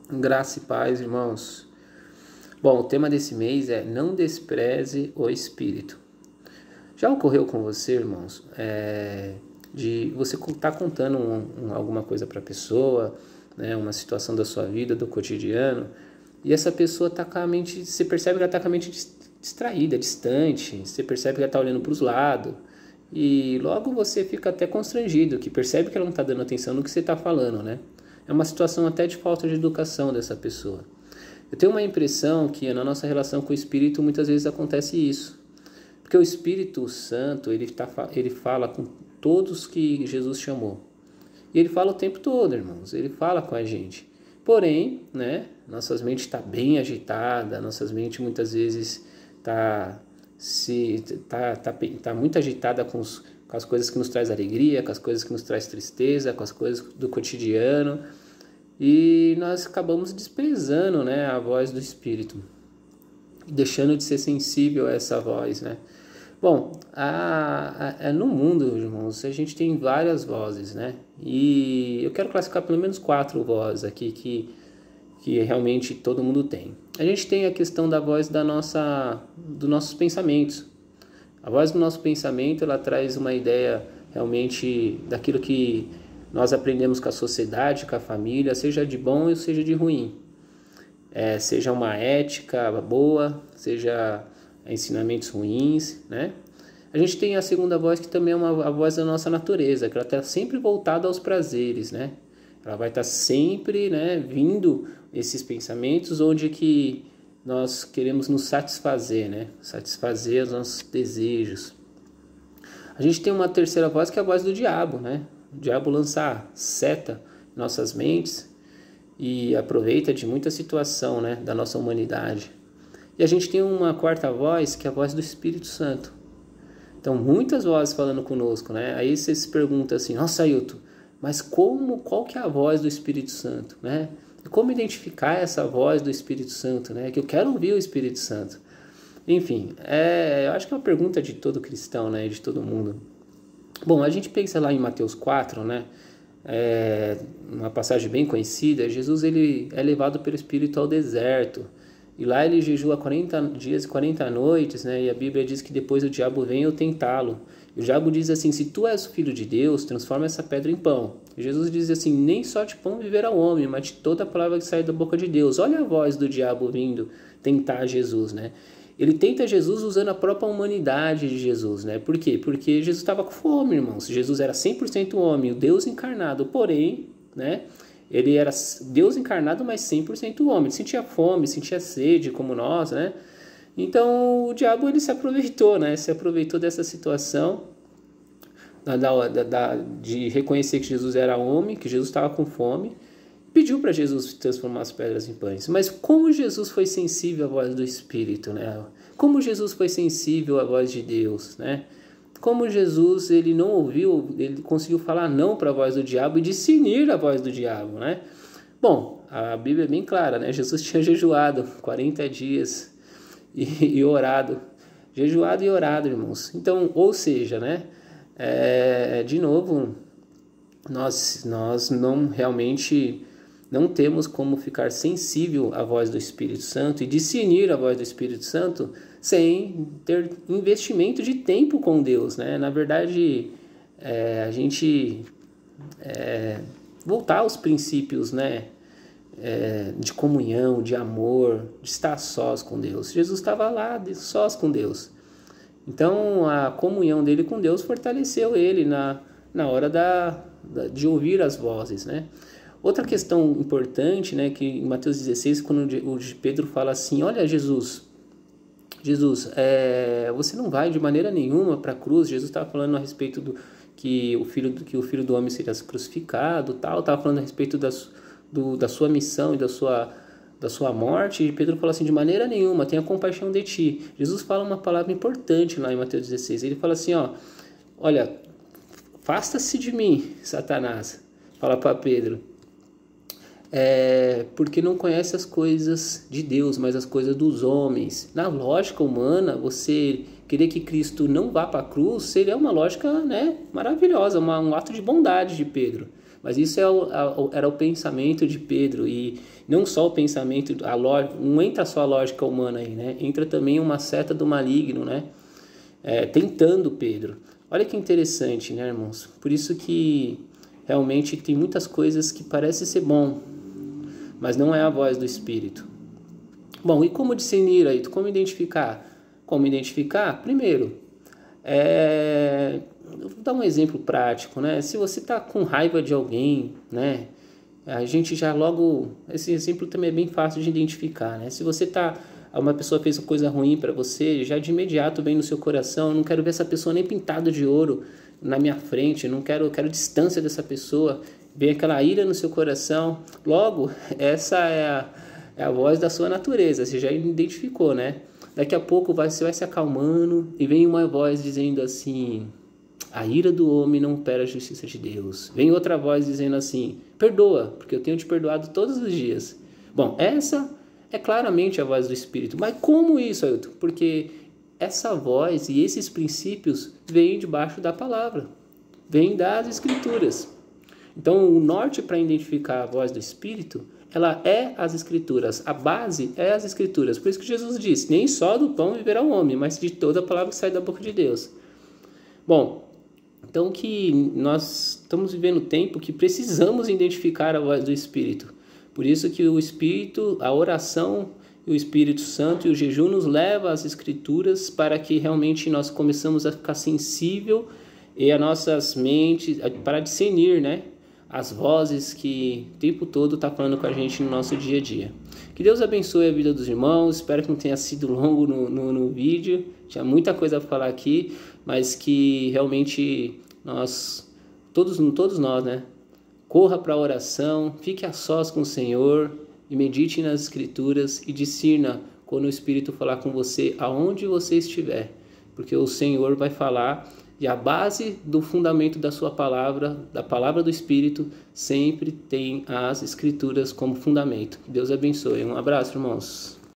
Graça e paz, irmãos. Bom, o tema desse mês é Não despreze o Espírito. Já ocorreu com você, irmãos, de você estar contando alguma coisa para a pessoa, né, uma situação da sua vida, do cotidiano, e essa pessoa está com a mente, você percebe que ela está com a mente distraída, distante, você percebe que ela está olhando para os lados, e logo você fica até constrangido, que percebe que ela não está dando atenção no que você está falando, né? É uma situação até de falta de educação dessa pessoa. Eu tenho uma impressão que na nossa relação com o Espírito muitas vezes acontece isso. Porque o Espírito Santo, ele fala com todos que Jesus chamou. E ele fala o tempo todo, irmãos. Ele fala com a gente. Porém, né, nossas mentes estão bem agitadas, nossas mentes muitas vezes tá muito agitada com as coisas que nos traz alegria, com as coisas que nos traz tristeza, com as coisas do cotidiano. E nós acabamos desprezando, né, a voz do Espírito, deixando de ser sensível a essa voz, né? Bom, no mundo, irmãos, a gente tem várias vozes, né? E eu quero classificar pelo menos 4 vozes aqui que realmente todo mundo tem. A gente tem a questão da voz dos nossos pensamentos. A voz do nosso pensamento, ela traz uma ideia realmente daquilo que nós aprendemos com a sociedade, com a família, seja de bom ou seja de ruim. Seja uma ética boa, seja ensinamentos ruins, né? A gente tem a segunda voz, que também é a voz da nossa natureza, que ela está sempre voltada aos prazeres, né? Ela vai estar sempre, né, vindo esses pensamentos onde que nós queremos nos satisfazer, né? Satisfazer os nossos desejos. A gente tem uma terceira voz, que é a voz do diabo, né? O diabo lança seta em nossas mentes e aproveita de muita situação, né, da nossa humanidade. E a gente tem uma quarta voz, que é a voz do Espírito Santo. Então, muitas vozes falando conosco, né? Aí você se pergunta assim, nossa, Ailton, mas qual que é a voz do Espírito Santo, né? E como identificar essa voz do Espírito Santo, né? Que eu quero ouvir o Espírito Santo. Enfim, eu acho que é uma pergunta de todo cristão, né? De todo mundo. Bom, a gente pensa lá em Mateus 4, né? Uma passagem bem conhecida. Jesus, ele é levado pelo Espírito ao deserto. E lá ele jejua 40 dias e 40 noites, né? E a Bíblia diz que depois o diabo vem eu tentá-lo. E o diabo diz assim, se tu és o filho de Deus, transforma essa pedra em pão. E Jesus diz assim, nem só de pão viverá o homem, mas de toda a palavra que sai da boca de Deus. Olha a voz do diabo vindo tentar Jesus, né? Ele tenta Jesus usando a própria humanidade de Jesus, né? Por quê? Porque Jesus estava com fome, irmãos. Jesus era 100% homem, o Deus encarnado, porém, né? Ele era Deus encarnado, mas 100% homem. Ele sentia fome, sentia sede, como nós, né? Então, o diabo, ele se aproveitou, né? Se aproveitou dessa situação de reconhecer que Jesus era homem, que Jesus estava com fome, pediu para Jesus transformar as pedras em pães. Mas como Jesus foi sensível à voz do Espírito, né? Como Jesus foi sensível à voz de Deus, né? Como Jesus, ele não ouviu, ele conseguiu falar não para a voz do diabo e discernir a voz do diabo, né? Bom, a Bíblia é bem clara, né? Jesus tinha jejuado 40 dias e orado. Jejuado e orado, irmãos. Então, ou seja, né? De novo, nós não realmente não temos como ficar sensível à voz do Espírito Santo e discernir a voz do Espírito Santo sem ter investimento de tempo com Deus, né? Na verdade, a gente voltar aos princípios, né? De comunhão, de amor, de estar sós com Deus. Jesus estava lá sós com Deus. Então, a comunhão dele com Deus fortaleceu ele na hora de ouvir as vozes, né? Outra questão importante, né, que em Mateus 16, quando o Pedro fala assim, olha Jesus, você não vai de maneira nenhuma para a cruz. Jesus estava falando a respeito que o filho do homem seria crucificado, tal, estava falando a respeito da sua missão e da sua morte, e Pedro fala assim, de maneira nenhuma, tenha compaixão de ti. Jesus fala uma palavra importante lá em Mateus 16, ele fala assim, olha, afasta-se de mim, Satanás, fala para Pedro, porque não conhece as coisas de Deus, mas as coisas dos homens. Na lógica humana, você querer que Cristo não vá para a cruz seria uma lógica, né, maravilhosa, um ato de bondade de Pedro. Mas isso era o pensamento de Pedro, e não só o pensamento, a lógica, não entra só a lógica humana aí, né? Entra também uma seta do maligno, né? Tentando Pedro. Olha que interessante, né, irmãos? Por isso que realmente tem muitas coisas que parecem ser bom, mas não é a voz do Espírito. Bom, e como discernir aí? Como identificar? Como identificar? Primeiro, eu vou dar um exemplo prático, né? Se você está com raiva de alguém, né? A gente já logo... Esse exemplo também é bem fácil de identificar, né? Se você está... Uma pessoa fez uma coisa ruim para você, já de imediato vem no seu coração, não quero ver essa pessoa nem pintada de ouro na minha frente, não quero distância dessa pessoa, vem aquela ira no seu coração. Logo, essa é a voz da sua natureza, você já identificou, né? Daqui a pouco você vai se acalmando e vem uma voz dizendo assim: a ira do homem não opera a justiça de Deus. Vem outra voz dizendo assim: perdoa, porque eu tenho te perdoado todos os dias. Bom, essa é claramente a voz do Espírito. Mas como isso, Ailton? Porque essa voz e esses princípios vêm debaixo da palavra, vêm das Escrituras. Então, o norte para identificar a voz do Espírito, ela é as Escrituras. A base é as Escrituras. Por isso que Jesus disse: nem só do pão viverá o homem, mas de toda a palavra que sai da boca de Deus. Bom, então que nós estamos vivendo um tempo que precisamos identificar a voz do Espírito. Por isso que o Espírito, a oração, o Espírito Santo e o jejum nos leva às Escrituras para que realmente nós começamos a ficar sensível e as nossas mentes, para discernir, né, as vozes que o tempo todo está falando com a gente no nosso dia a dia. Que Deus abençoe a vida dos irmãos, espero que não tenha sido longo no vídeo, tinha muita coisa para falar aqui, mas que realmente todos nós, né, corra para a oração, fique a sós com o Senhor e medite nas Escrituras e discirna quando o Espírito falar com você aonde você estiver, porque o Senhor vai falar e a base do fundamento da sua palavra, da palavra do Espírito, sempre tem as Escrituras como fundamento. Que Deus abençoe. Um abraço, irmãos.